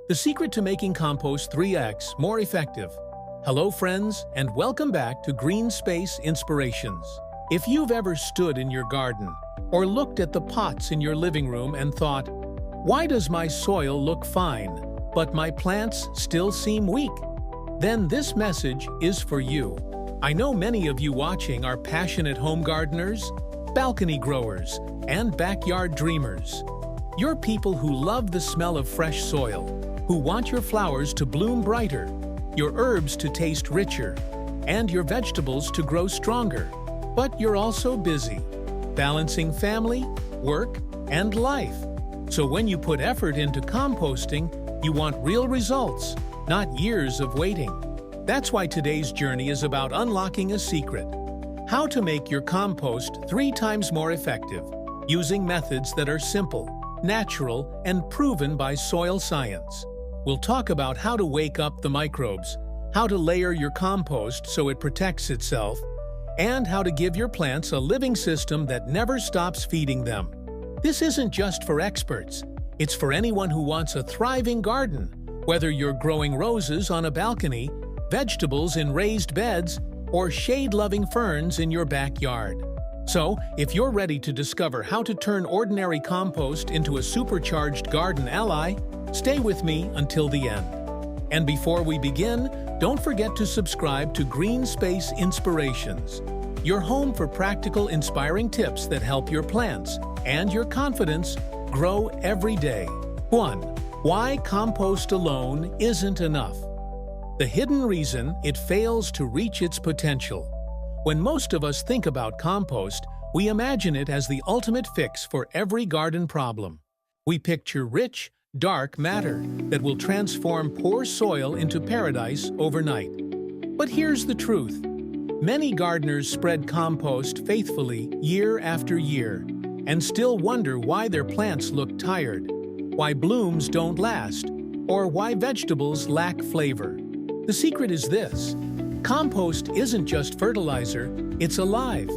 The secret to making compost 3x more effective. Hello friends, and welcome back to GreenSpace Inspirations. If you've ever stood in your garden or looked at the pots in your living room and thought, why does my soil look fine, but my plants still seem weak? Then this message is for you. I know many of you watching are passionate home gardeners, balcony growers, and backyard dreamers. You're people who love the smell of fresh soil, who want your flowers to bloom brighter, your herbs to taste richer, and your vegetables to grow stronger. But you're also busy, balancing family, work, and life. So when you put effort into composting, you want real results, not years of waiting. That's why today's journey is about unlocking a secret. How to make your compost 3 times more effective, using methods that are simple, natural, and proven by soil science. We'll talk about how to wake up the microbes, how to layer your compost so it protects itself, and how to give your plants a living system that never stops feeding them. This isn't just for experts. It's for anyone who wants a thriving garden, whether you're growing roses on a balcony, vegetables in raised beds, or shade-loving ferns in your backyard. So, if you're ready to discover how to turn ordinary compost into a supercharged garden ally, stay with me until the end. And before we begin, don't forget to subscribe to GreenSpace Inspirations, your home for practical, inspiring tips that help your plants and your confidence grow every day. 1. Why compost alone isn't enough. The hidden reason it fails to reach its potential. When most of us think about compost, we imagine it as the ultimate fix for every garden problem. We picture rich, dark matter that will transform poor soil into paradise overnight. But here's the truth. Many gardeners spread compost faithfully year after year and still wonder why their plants look tired, why blooms don't last, or why vegetables lack flavor. The secret is this. Compost isn't just fertilizer, it's alive.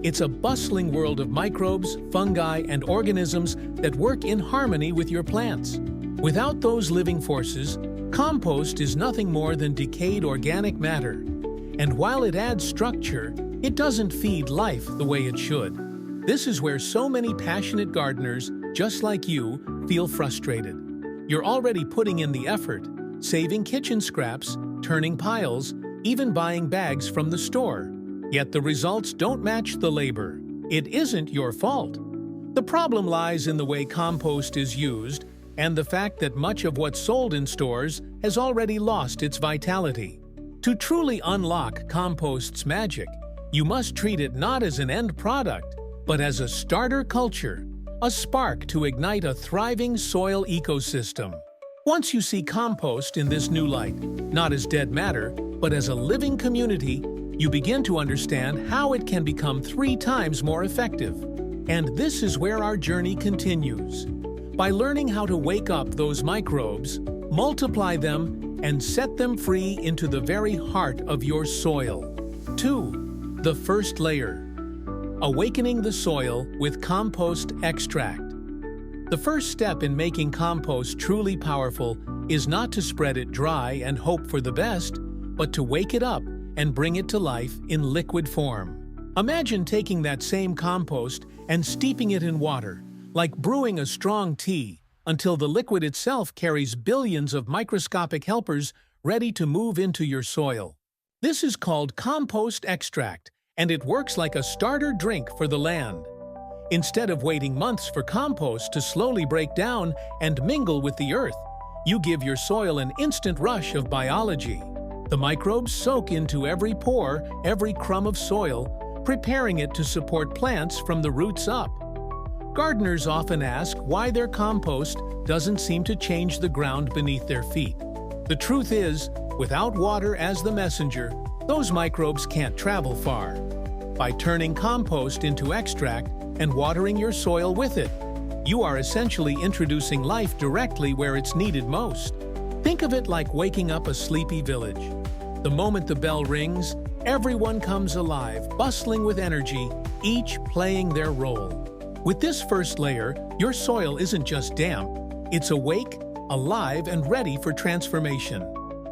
It's a bustling world of microbes, fungi, and organisms that work in harmony with your plants. Without those living forces, compost is nothing more than decayed organic matter. And while it adds structure, it doesn't feed life the way it should. This is where so many passionate gardeners, just like you, feel frustrated. You're already putting in the effort, saving kitchen scraps, turning piles, even buying bags from the store. Yet the results don't match the labor. It isn't your fault. The problem lies in the way compost is used and the fact that much of what's sold in stores has already lost its vitality. To truly unlock compost's magic, you must treat it not as an end product, but as a starter culture, a spark to ignite a thriving soil ecosystem. Once you see compost in this new light, not as dead matter, but as a living community, you begin to understand how it can become 3 times more effective. And this is where our journey continues. By learning how to wake up those microbes, multiply them, and set them free into the very heart of your soil. 2. The first layer. Awakening the soil with compost extract. The first step in making compost truly powerful is not to spread it dry and hope for the best, but to wake it up and bring it to life in liquid form. Imagine taking that same compost and steeping it in water, like brewing a strong tea, until the liquid itself carries billions of microscopic helpers ready to move into your soil. This is called compost extract, and it works like a starter drink for the land. Instead of waiting months for compost to slowly break down and mingle with the earth, you give your soil an instant rush of biology. The microbes soak into every pore, every crumb of soil, preparing it to support plants from the roots up. Gardeners often ask why their compost doesn't seem to change the ground beneath their feet. The truth is, without water as the messenger, those microbes can't travel far. By turning compost into extract and watering your soil with it, you are essentially introducing life directly where it's needed most. Think of it like waking up a sleepy village. The moment the bell rings, everyone comes alive, bustling with energy, each playing their role. With this first layer, your soil isn't just damp, it's awake, alive and ready for transformation.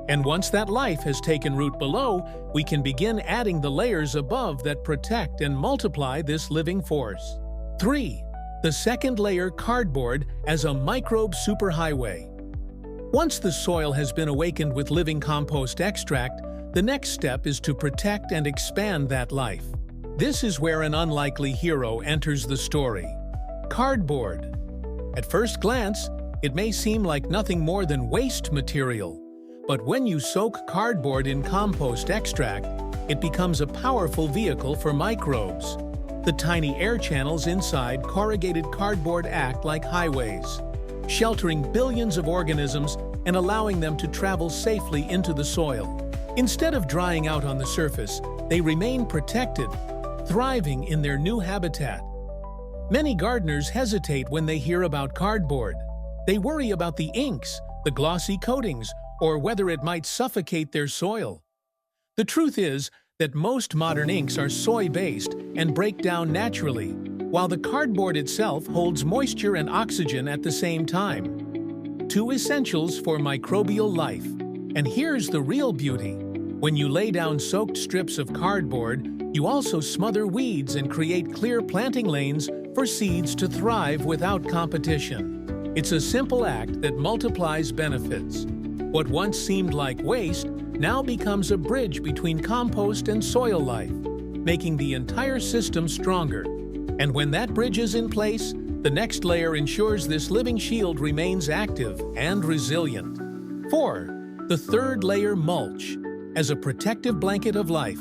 And once that life has taken root below, we can begin adding the layers above that protect and multiply this living force. 3. The second layer, cardboard, as a microbe superhighway. Once the soil has been awakened with living compost extract, the next step is to protect and expand that life. This is where an unlikely hero enters the story: cardboard. At first glance, it may seem like nothing more than waste material. But when you soak cardboard in compost extract, it becomes a powerful vehicle for microbes. The tiny air channels inside corrugated cardboard act like highways, sheltering billions of organisms and allowing them to travel safely into the soil. Instead of drying out on the surface, they remain protected, thriving in their new habitat. Many gardeners hesitate when they hear about cardboard. They worry about the inks, the glossy coatings, or whether it might suffocate their soil. The truth is that most modern inks are soy-based and break down naturally, while the cardboard itself holds moisture and oxygen at the same time. Two essentials for microbial life. And here's the real beauty. When you lay down soaked strips of cardboard, you also smother weeds and create clear planting lanes for seeds to thrive without competition. It's a simple act that multiplies benefits. What once seemed like waste now becomes a bridge between compost and soil life, making the entire system stronger. And when that bridge is in place, the next layer ensures this living shield remains active and resilient. 4. The third layer, mulch, as a protective blanket of life.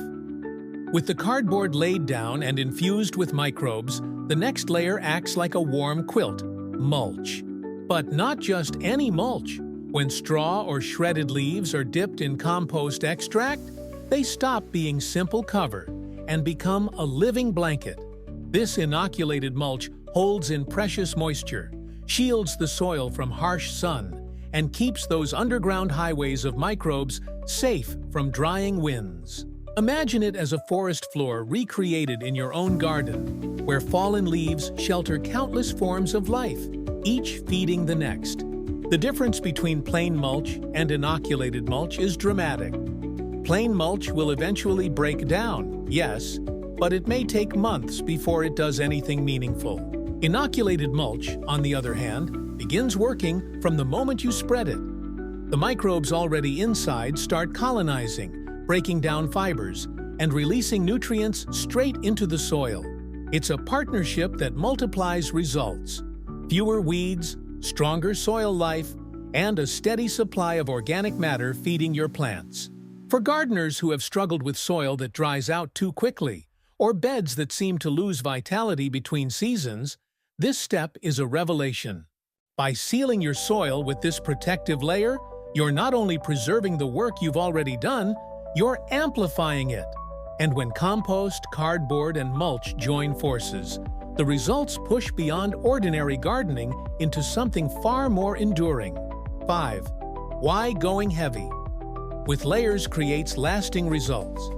With the cardboard laid down and infused with microbes, the next layer acts like a warm quilt, mulch. But not just any mulch. When straw or shredded leaves are dipped in compost extract, they stop being simple cover and become a living blanket. This inoculated mulch holds in precious moisture, shields the soil from harsh sun, and keeps those underground highways of microbes safe from drying winds. Imagine it as a forest floor recreated in your own garden, where fallen leaves shelter countless forms of life, each feeding the next. The difference between plain mulch and inoculated mulch is dramatic. Plain mulch will eventually break down, yes, but it may take months before it does anything meaningful. Inoculated mulch, on the other hand, begins working from the moment you spread it. The microbes already inside start colonizing, breaking down fibers, and releasing nutrients straight into the soil. It's a partnership that multiplies results: fewer weeds, stronger soil life, and a steady supply of organic matter feeding your plants. For gardeners who have struggled with soil that dries out too quickly, or beds that seem to lose vitality between seasons, this step is a revelation. By sealing your soil with this protective layer, you're not only preserving the work you've already done, you're amplifying it. And when compost, cardboard, and mulch join forces, the results push beyond ordinary gardening into something far more enduring. 5. Why going heavy? With layers creates lasting results.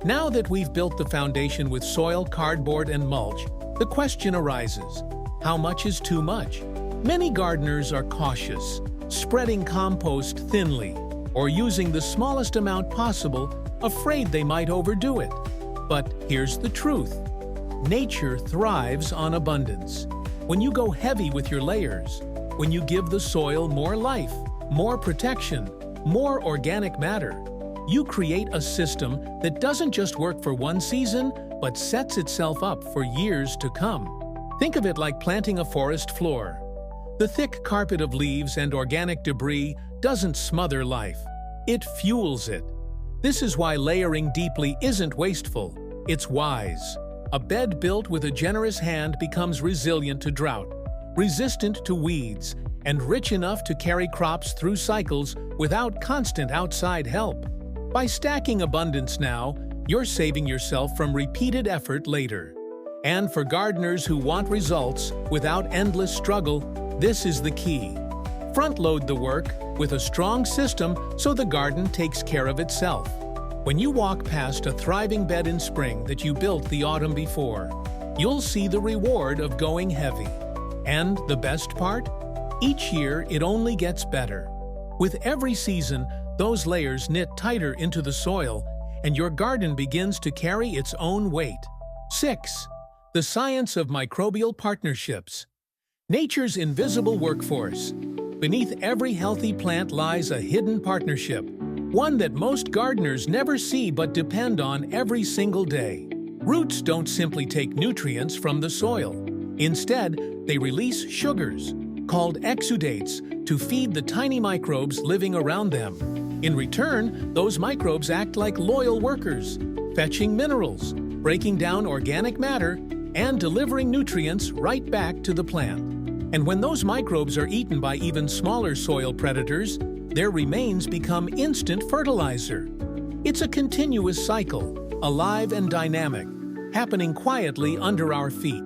Now that we've built the foundation with soil, cardboard, and mulch, the question arises: how much is too much? Many gardeners are cautious, spreading compost thinly, or using the smallest amount possible, afraid they might overdo it. But here's the truth. Nature thrives on abundance. When you go heavy with your layers, when you give the soil more life, more protection, more organic matter, you create a system that doesn't just work for one season, but sets itself up for years to come. Think of it like planting a forest floor. The thick carpet of leaves and organic debris doesn't smother life. It fuels it. This is why layering deeply isn't wasteful. It's wise. A bed built with a generous hand becomes resilient to drought, resistant to weeds, and rich enough to carry crops through cycles without constant outside help. By stacking abundance now, you're saving yourself from repeated effort later. And for gardeners who want results without endless struggle, this is the key. Front-load the work with a strong system so the garden takes care of itself. When you walk past a thriving bed in spring that you built the autumn before, you'll see the reward of going heavy. And the best part? Each year, it only gets better. With every season, those layers knit tighter into the soil, and your garden begins to carry its own weight. 6. The science of microbial partnerships. Nature's invisible workforce. Beneath every healthy plant lies a hidden partnership, one that most gardeners never see but depend on every single day. Roots don't simply take nutrients from the soil. Instead, they release sugars, called exudates, to feed the tiny microbes living around them. In return, those microbes act like loyal workers, fetching minerals, breaking down organic matter, and delivering nutrients right back to the plant. And when those microbes are eaten by even smaller soil predators, their remains become instant fertilizer. It's a continuous cycle, alive and dynamic, happening quietly under our feet.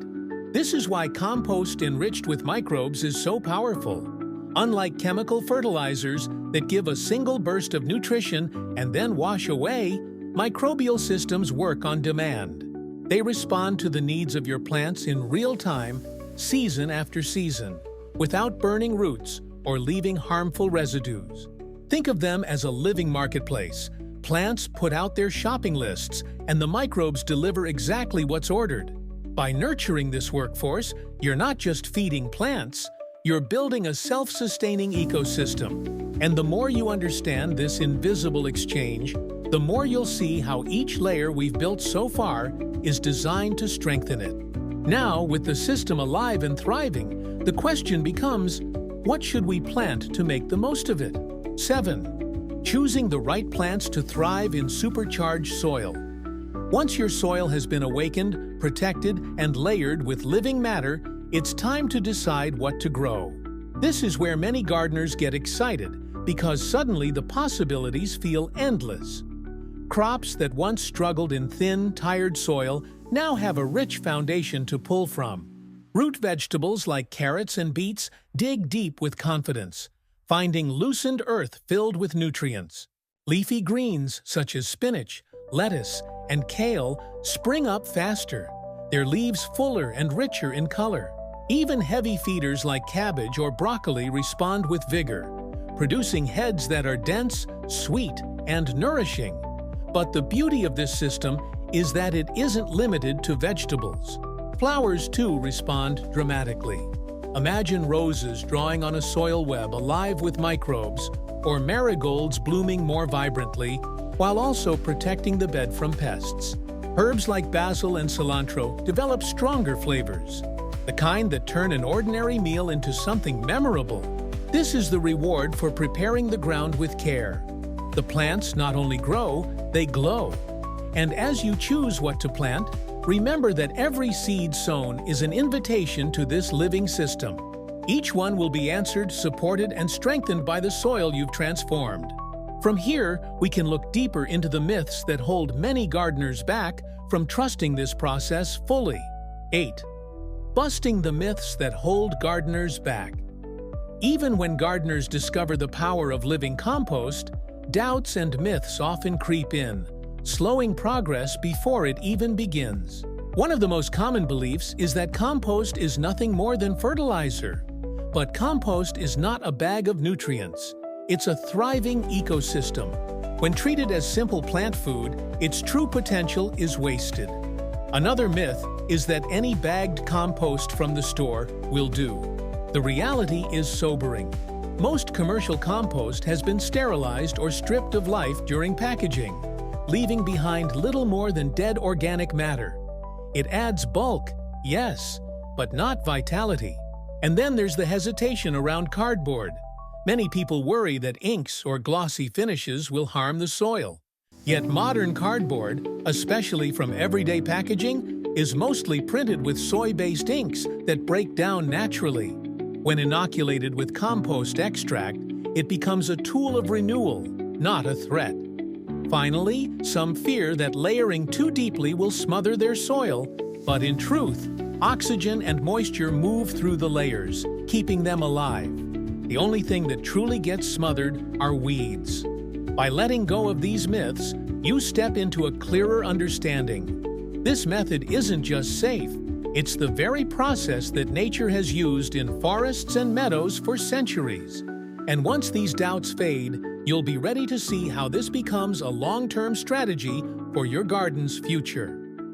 This is why compost enriched with microbes is so powerful. Unlike chemical fertilizers that give a single burst of nutrition and then wash away, microbial systems work on demand. They respond to the needs of your plants in real time, season after season, without burning roots or leaving harmful residues. Think of them as a living marketplace. Plants put out their shopping lists, and the microbes deliver exactly what's ordered. By nurturing this workforce, you're not just feeding plants, you're building a self-sustaining ecosystem. And the more you understand this invisible exchange, the more you'll see how each layer we've built so far is designed to strengthen it. Now, with the system alive and thriving, the question becomes, what should we plant to make the most of it? 7. Choosing the right plants to thrive in supercharged soil. Once your soil has been awakened, protected, and layered with living matter, it's time to decide what to grow. This is where many gardeners get excited, because suddenly the possibilities feel endless. Crops that once struggled in thin, tired soil now have a rich foundation to pull from. Root vegetables like carrots and beets dig deep with confidence, finding loosened earth filled with nutrients. Leafy greens such as spinach, lettuce, and kale spring up faster, their leaves fuller and richer in color. Even heavy feeders like cabbage or broccoli respond with vigor, producing heads that are dense, sweet, and nourishing. But the beauty of this system is that it isn't limited to vegetables. Flowers, too, respond dramatically. Imagine roses drawing on a soil web alive with microbes, or marigolds blooming more vibrantly, while also protecting the bed from pests. Herbs like basil and cilantro develop stronger flavors, the kind that turn an ordinary meal into something memorable. This is the reward for preparing the ground with care. The plants not only grow, they glow. And as you choose what to plant, remember that every seed sown is an invitation to this living system. Each one will be answered, supported, and strengthened by the soil you've transformed. From here, we can look deeper into the myths that hold many gardeners back from trusting this process fully. 8. Busting the myths that hold gardeners back. Even when gardeners discover the power of living compost, doubts and myths often creep in, slowing progress before it even begins. One of the most common beliefs is that compost is nothing more than fertilizer. But compost is not a bag of nutrients. It's a thriving ecosystem. When treated as simple plant food, its true potential is wasted. Another myth is that any bagged compost from the store will do. The reality is sobering. Most commercial compost has been sterilized or stripped of life during packaging, leaving behind little more than dead organic matter. It adds bulk, yes, but not vitality. And then there's the hesitation around cardboard. Many people worry that inks or glossy finishes will harm the soil. Yet modern cardboard, especially from everyday packaging, is mostly printed with soy-based inks that break down naturally. When inoculated with compost extract, it becomes a tool of renewal, not a threat. Finally, some fear that layering too deeply will smother their soil, but in truth, oxygen and moisture move through the layers, keeping them alive. The only thing that truly gets smothered are weeds. By letting go of these myths, you step into a clearer understanding. This method isn't just safe, It's the very process that nature has used in forests and meadows for centuries. And once these doubts fade, you'll be ready to see how this becomes a long-term strategy for your garden's future.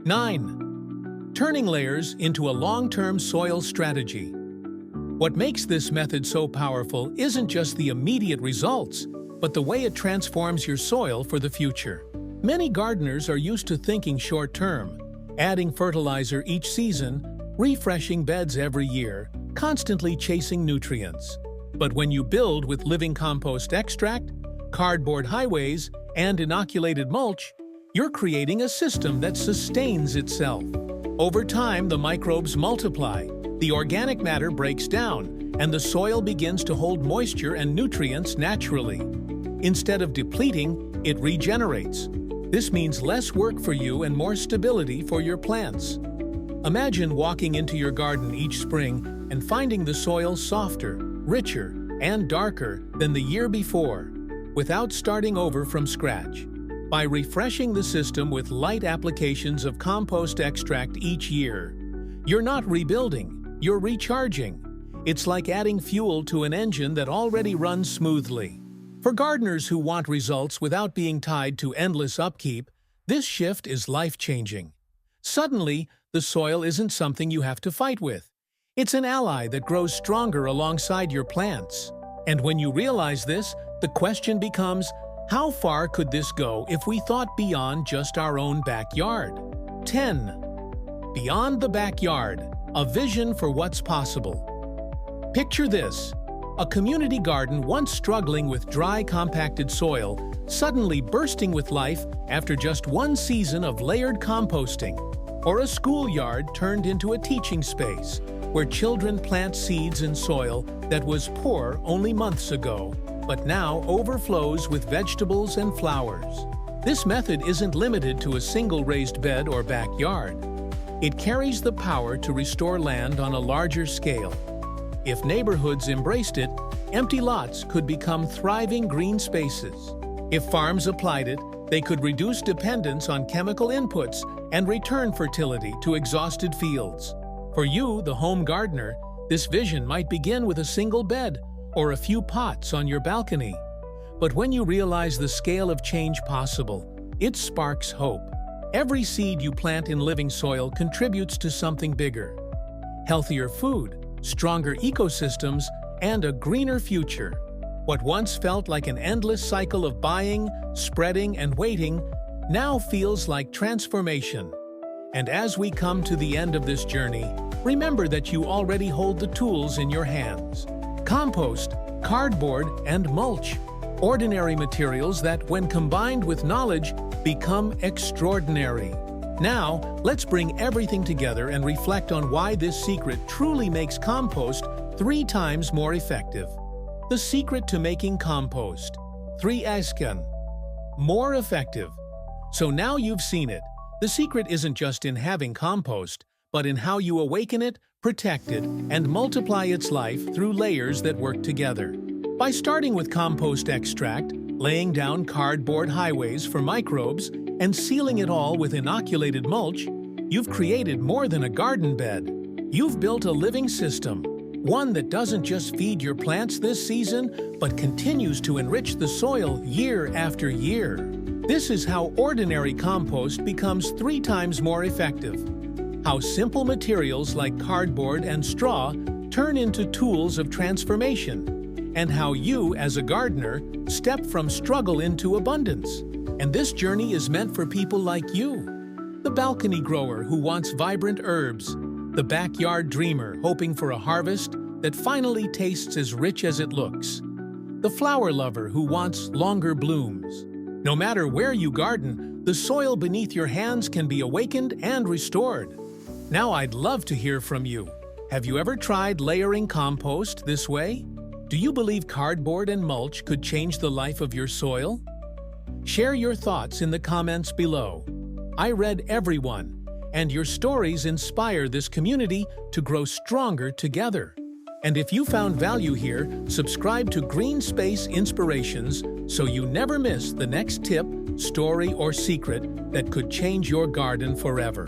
9. Turning layers into a long-term soil strategy. What makes this method so powerful isn't just the immediate results, but the way it transforms your soil for the future. Many gardeners are used to thinking short-term, adding fertilizer each season, refreshing beds every year, constantly chasing nutrients. But when you build with living compost extract, cardboard highways, and inoculated mulch, you're creating a system that sustains itself. Over time, the microbes multiply, the organic matter breaks down, and the soil begins to hold moisture and nutrients naturally. Instead of depleting, it regenerates. This means less work for you and more stability for your plants. Imagine walking into your garden each spring and finding the soil softer, richer, and darker than the year before, without starting over from scratch. By refreshing the system with light applications of compost extract each year, you're not rebuilding, you're recharging. It's like adding fuel to an engine that already runs smoothly. For gardeners who want results without being tied to endless upkeep, this shift is life-changing. Suddenly, the soil isn't something you have to fight with. It's an ally that grows stronger alongside your plants. And when you realize this, the question becomes, how far could this go if we thought beyond just our own backyard? 10. Beyond the backyard, a vision for what's possible. Picture this: a community garden once struggling with dry, compacted soil, suddenly bursting with life after just one season of layered composting. Or a schoolyard turned into a teaching space, where children plant seeds in soil that was poor only months ago, but now overflows with vegetables and flowers. This method isn't limited to a single raised bed or backyard. It carries the power to restore land on a larger scale. If neighborhoods embraced it, empty lots could become thriving green spaces. If farms applied it, they could reduce dependence on chemical inputs and return fertility to exhausted fields. For you, the home gardener, this vision might begin with a single bed or a few pots on your balcony. But when you realize the scale of change possible, it sparks hope. Every seed you plant in living soil contributes to something bigger: healthier food, stronger ecosystems, and a greener future. What once felt like an endless cycle of buying, spreading, and waiting now feels like transformation. And as we come to the end of this journey, remember that you already hold the tools in your hands: compost, cardboard, and mulch. Ordinary materials that, when combined with knowledge, become extraordinary. Now, let's bring everything together and reflect on why this secret truly makes compost 3 times more effective. The secret to making compost: 3 esken. More effective. So now you've seen it. The secret isn't just in having compost, but in how you awaken it, protect it, and multiply its life through layers that work together. By starting with compost extract, laying down cardboard highways for microbes, and sealing it all with inoculated mulch, you've created more than a garden bed. You've built a living system, one that doesn't just feed your plants this season, but continues to enrich the soil year after year. This is how ordinary compost becomes 3 times more effective. How simple materials like cardboard and straw turn into tools of transformation. And how you, as a gardener, step from struggle into abundance. And this journey is meant for people like you. The balcony grower who wants vibrant herbs. The backyard dreamer hoping for a harvest that finally tastes as rich as it looks. The flower lover who wants longer blooms. No matter where you garden, the soil beneath your hands can be awakened and restored. Now I'd love to hear from you. Have you ever tried layering compost this way? Do you believe cardboard and mulch could change the life of your soil? Share your thoughts in the comments below. I read every one, and your stories inspire this community to grow stronger together. And if you found value here, subscribe to GreenSpace Inspirations so you never miss the next tip, story, or secret that could change your garden forever.